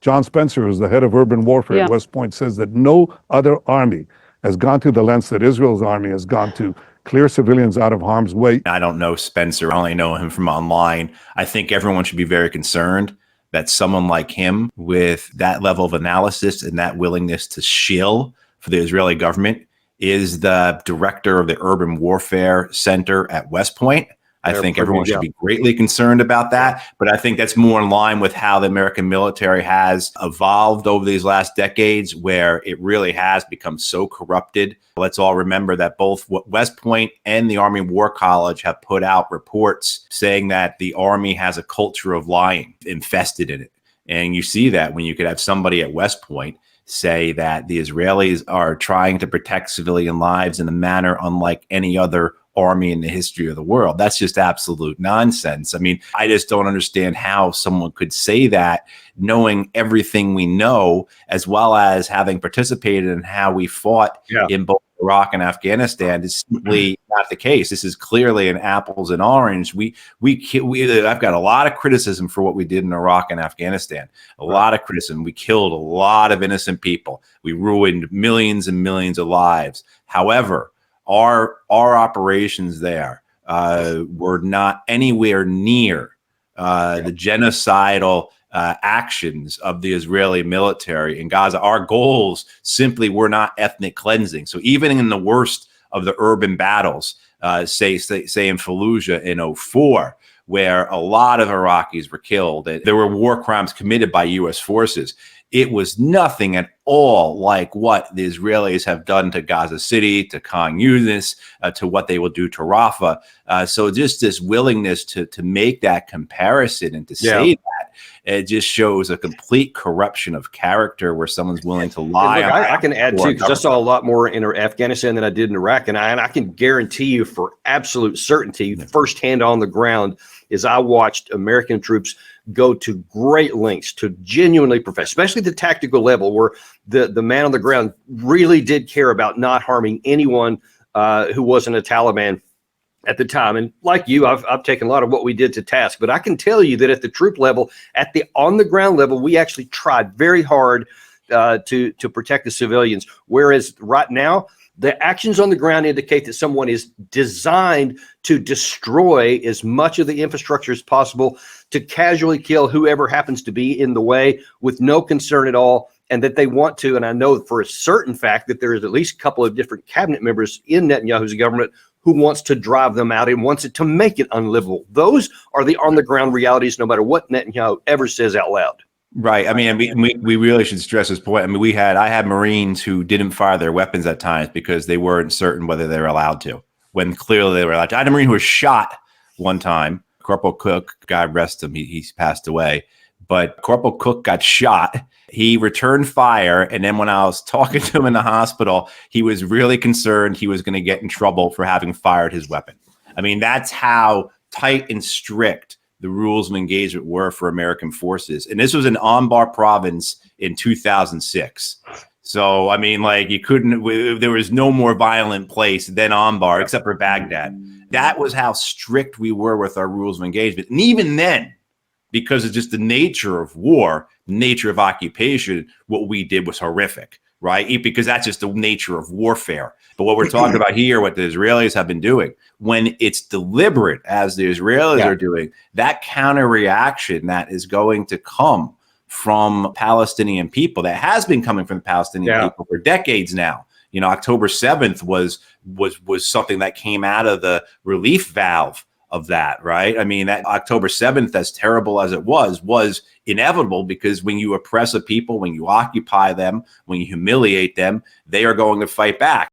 John Spencer, who's the head of urban warfare at West Point, says that no other army has gone to the lengths that Israel's army has gone to clear civilians out of harm's way. I don't know Spencer. I only know him from online. I think everyone should be very concerned that someone like him, with that level of analysis and that willingness to shill for the Israeli government, is the director of the Urban Warfare Center at West Point. I think everyone should be greatly concerned about that. But I think that's more in line with how the American military has evolved over these last decades, where it really has become so corrupted. Let's all remember that both West Point and the Army War College have put out reports saying that the Army has a culture of lying infested in it. And you see that when you could have somebody at West Point say that the Israelis are trying to protect civilian lives in a manner unlike any other army in the history of the world. That's just absolute nonsense. I mean, I just don't understand how someone could say that, knowing everything we know, as well as having participated in how we fought in both Iraq and Afghanistan. Is simply not the case. This is clearly an apples and orange. I've got a lot of criticism for what we did in Iraq and Afghanistan. A lot of criticism. We killed a lot of innocent people. We ruined millions and millions of lives. However, our operations there were not anywhere near the genocidal actions of the Israeli military in Gaza. Our goals simply were not ethnic cleansing. So even in the worst of the urban battles, say in Fallujah in 2004, where a lot of Iraqis were killed, there were war crimes committed by U.S. forces. It was nothing at all like what the Israelis have done to Gaza City, to Khan Yunis, to what they will do to Rafah. So just this willingness to make that comparison and to say that, it just shows a complete corruption of character, where someone's willing to lie. Look, I can add too, because I saw a lot more in Afghanistan than I did in Iraq, and I can guarantee you for absolute certainty, firsthand on the ground, is I watched American troops go to great lengths to genuinely profess, especially the tactical level, where the man on the ground really did care about not harming anyone who wasn't a Taliban at the time. And like you, I've taken a lot of what we did to task, but I can tell you that at the troop level, at the on the ground level, we actually tried very hard to protect the civilians. Whereas right now, the actions on the ground indicate that someone is designed to destroy as much of the infrastructure as possible, to casually kill whoever happens to be in the way with no concern at all, and that they want to. And I know for a certain fact that there is at least a couple of different cabinet members in Netanyahu's government who wants to drive them out and wants it to make it unlivable. Those are the on-the-ground realities, no matter what Netanyahu ever says out loud. Right. I mean, we really should stress this point. I mean, I had Marines who didn't fire their weapons at times because they weren't certain whether they were allowed to, when clearly they were allowed to. I had a Marine who was shot one time. Corporal Cook, God rest him, he's passed away. But Corporal Cook got shot. He returned fire. And then when I was talking to him in the hospital, he was really concerned he was going to get in trouble for having fired his weapon. I mean, that's how tight and strict the rules of engagement were for American forces. And this was in Anbar province in 2006. So, I mean, like, there was no more violent place than Anbar, except for Baghdad. That was how strict we were with our rules of engagement. And even then, because of just the nature of war, nature of occupation, what we did was horrific, right? Because that's just the nature of warfare. But what we're talking about here, what the Israelis have been doing, when it's deliberate, as the Israelis are doing, that counter reaction that is going to come from Palestinian people, that has been coming from the Palestinian people for decades now. You know, October 7th was something that came out of the relief valve of that, right? I mean, that October 7th, as terrible as it was inevitable, because when you oppress a people, when you occupy them, when you humiliate them, they are going to fight back.